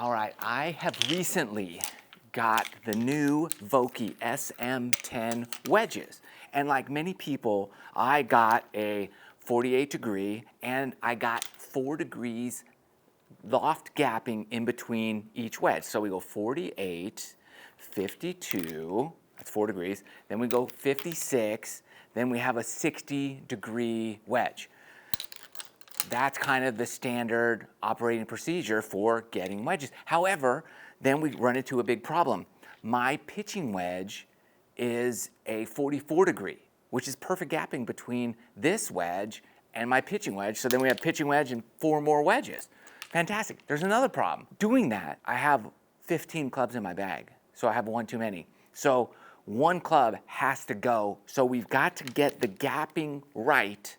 All right, I have recently got the new Vokey SM10 wedges. And like many people, I got a 48 degree and I got 4 degrees loft gapping in between each wedge. So we go 48, 52, that's 4 degrees. Then we go 56, then we have a 60-degree wedge. That's kind of the standard operating procedure for getting wedges. However, then we run into a big problem. My pitching wedge is a 44 degree, which is perfect gapping between this wedge and my pitching wedge. So then we have pitching wedge and 4 more wedges. Fantastic. There's another problem. Doing that, I have 15 clubs in my bag, so I have one too many. So one club has to go. So we've got to get the gapping right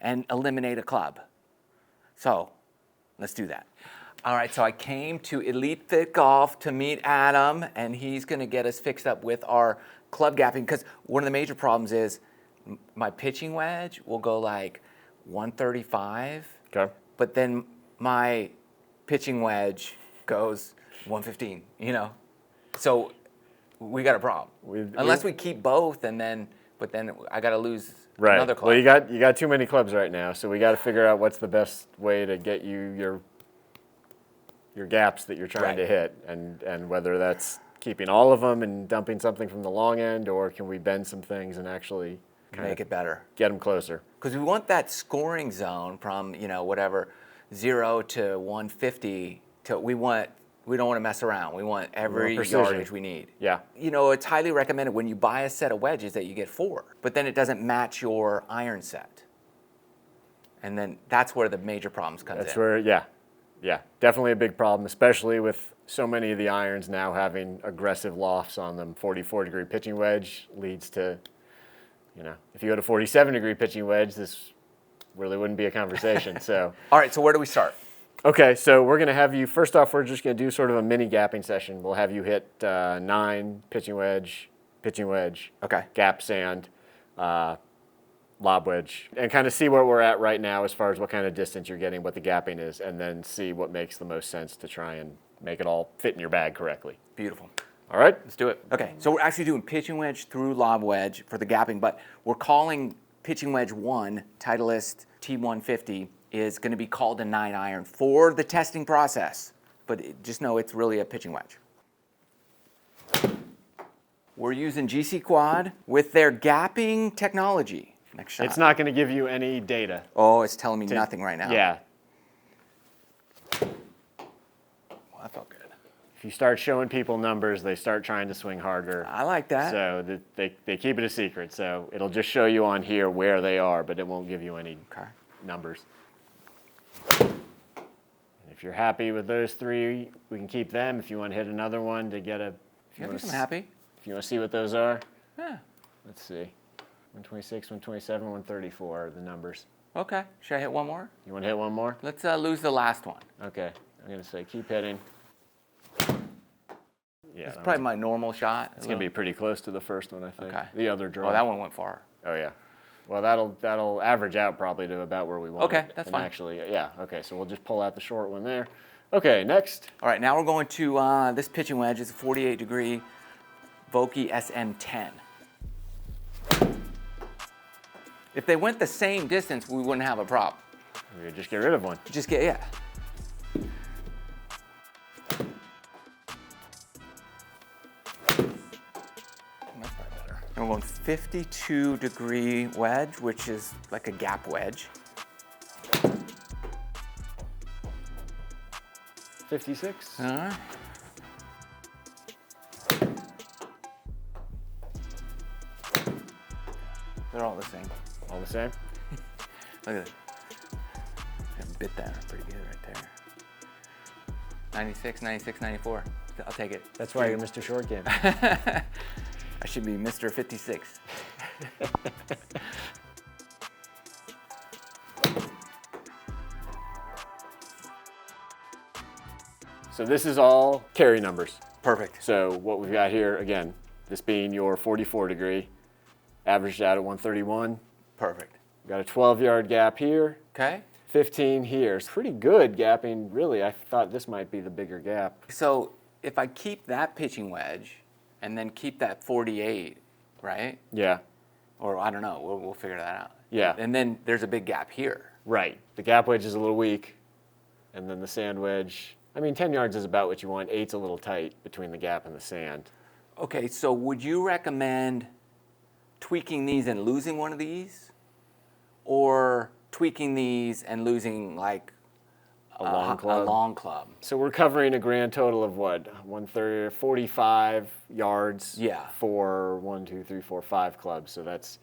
and eliminate a club. So let's do that. All right, so I came to Elite Fit Golf to meet Adam, and he's gonna get us fixed up with our club gapping, because one of the major problems is my pitching wedge will go like 135, Okay. but then my pitching wedge goes 115, you know? So we got a problem. Unless we keep both, and then, but then I gotta lose another club. Well, you got too many clubs right now, so we got to figure out what's the best way to get you your gaps that you're trying to hit, and whether that's keeping all of them and dumping something from the long end, or can we bend some things and actually make it better, get them closer. Because we want that scoring zone from, you know, whatever 0 to 150. We don't want to mess around. We want every yardage we need. Yeah. You know, it's highly recommended when you buy a set of wedges that you get 4, but then it doesn't match your iron set. And then that's where the major problems comes in. That's where, yeah, definitely a big problem, especially with so many of the irons now having aggressive lofts on them. 44-degree pitching wedge leads to, you know, if you go to 47-degree pitching wedge, this really wouldn't be a conversation. So. All right, so where do we start? Okay, so we're going to have you, first off, we're just going to do sort of a mini gapping session. We'll have you hit 9, pitching wedge, okay, gap sand, lob wedge, and kind of see where we're at right now as far as what kind of distance you're getting, what the gapping is, and then see what makes the most sense to try and make it all fit in your bag correctly. Beautiful. All right? Let's do it. Okay, so we're actually doing pitching wedge through lob wedge for the gapping, but we're calling pitching wedge 1, Titleist T150, is going to be called a 9 iron for the testing process, but just know it's really a pitching wedge. We're using GC Quad with their gapping technology. Next shot. It's not going to give you any data. Oh, it's telling me nothing right now. Yeah. Well, that felt good. If you start showing people numbers, they start trying to swing harder. I like that. So they keep it a secret. So it'll just show you on here where they are, but it won't give you any numbers. And if you're happy with those 3, we can keep them. If you want to hit another one to get a... I'm happy. If you want to see what those are. Yeah. Let's see. 126, 127, 134 are the numbers. Okay. Should I hit one more? You want to hit one more? Let's lose the last one. Okay. I'm going to say keep hitting. Yeah, it's probably my normal shot. It's going to be pretty close to the first one, I think. Okay. The other draw. Oh, that one went far. Oh, yeah. Well, that'll average out probably to about where we want it. Okay, that's fine. Actually, yeah, okay, so we'll just pull out the short one there. Okay, next. All right, now we're going to this pitching wedge. It's a 48-degree Vokey SM10. If they went the same distance, we wouldn't have a problem. We would just get rid of one. Yeah. And we're going 52-degree wedge, which is like a gap wedge. 56. They're all the same. All the same? Look at it. I bit that pretty good right there. 96, 96, 94. I'll take it. That's why you're MrShortGame. I should be Mr. 56. So this is all carry numbers. Perfect. So what we've got here, again, this being your 44 degree, averaged out at 131. Perfect. We've got a 12-yard gap here. Okay. 15 here. It's pretty good gapping, really. I thought this might be the bigger gap. So if I keep that pitching wedge and then keep that 48, right? Yeah. Or I don't know, we'll figure that out. Yeah. And then there's a big gap here. Right. The gap wedge is a little weak, and then the sand wedge, I mean, 10 yards is about what you want. 8's a little tight between the gap and the sand. Okay, so would you recommend tweaking these and losing one of these? Or tweaking these and losing like A long club? A long club. So we're covering a grand total of what? 130, 45 yards Yeah. for 5 clubs. So that's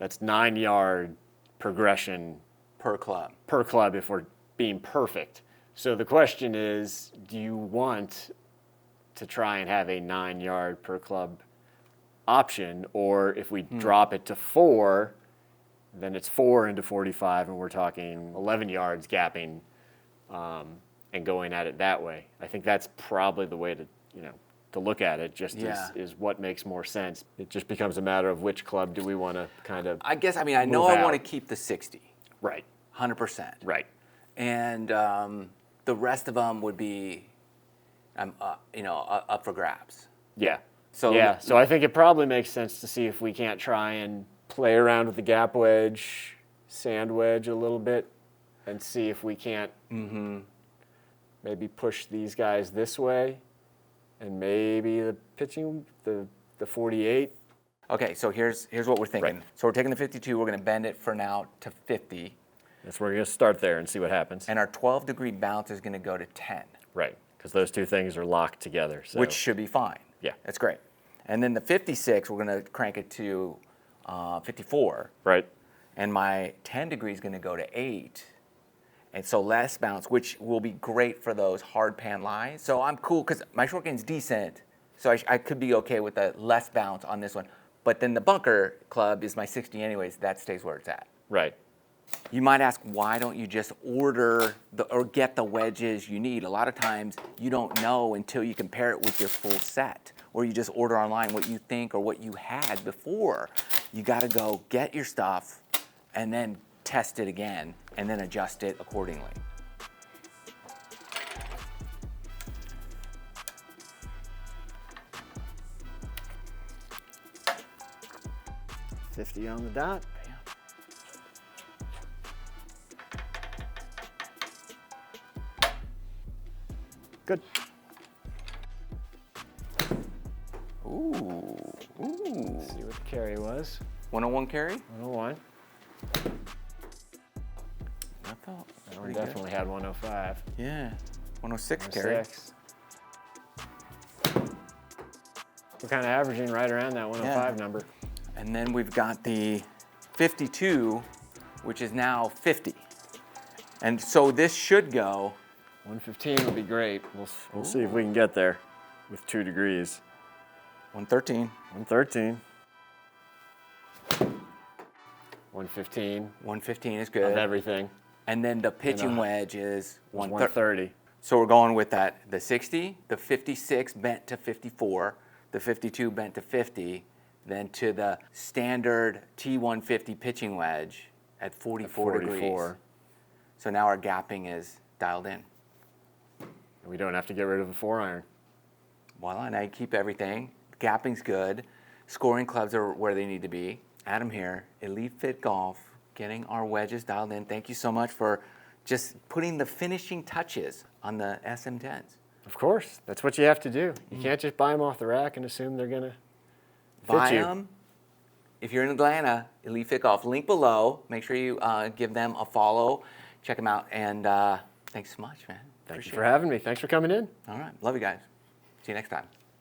9-yard progression Per club. per club if we're being perfect. So the question is, do you want to try and have a 9-yard per club option, or if we drop it to 4, then it's 4 into 45 and we're talking 11 yards gapping and going at it that way. I think that's probably the way to, to look at it, just Yeah. is what makes more sense. It just becomes a matter of which club do we want to kind of I guess, I mean, I know move I want to out. keep the 60, Right, 100%. right. And the rest of them would be, up for grabs. Yeah. So- So I think it probably makes sense to see if we can't try and play around with the gap wedge, sand wedge a little bit, and see if we can't maybe push these guys this way, and maybe the pitching, the 48. Okay, so here's what we're thinking. Right. So we're taking the 52, we're going to bend it for now to 50, That's where we're going to start there and see what happens. and our 12-degree bounce is going to go to 10, Right, because those two things are locked together. So. which should be fine. Yeah. That's great. And then the 56, we're going to crank it to 54, Right. and my 10 degree is going to go to 8. And so less bounce, which will be great for those hard pan lies. So I'm cool because my short game's decent. So I could be okay with the less bounce on this one. But then the bunker club is my 60 anyways. That stays where it's at. Right. You might ask, why don't you just order or get the wedges you need? A lot of times you don't know until you compare it with your full set, or you just order online what you think or what you had before. You got to go get your stuff and then test it again and then adjust it accordingly. $50 on the dot. Good. Ooh. Let's see what the carry was. 101 carry? 101. I thought. We pretty good. definitely had 105. Yeah. 106 carry. 106. We're kind of averaging right around that 105 number. And then we've got the 52, which is now 50. And so this should go. 115 would be great. We'll see if we can get there with 2 degrees. 113. 113. 115 115 is of good. everything. And then the pitching And, wedge is 130. So we're going with that, the 60, the 56 bent to 54, the 52 bent to 50, then to the standard T150 pitching wedge at 44 degrees. So now our gapping is dialed in. We don't have to get rid of the 4-iron. Voila, now you keep everything. Gapping's good. Scoring clubs are where they need to be. Adam here, Elite Fit Golf, getting our wedges dialed in. Thank you so much for just putting the finishing touches on the SM10s. Of course, that's what you have to do. You can't just buy them off the rack and assume they're gonna Buy fit you. them. If you're in Atlanta, Elite Fit Golf, link below. Make sure you give them a follow. Check them out. And thanks so much, man. Thank you Appreciate for it. having me. Thanks for coming in. All right. Love you guys. See you next time.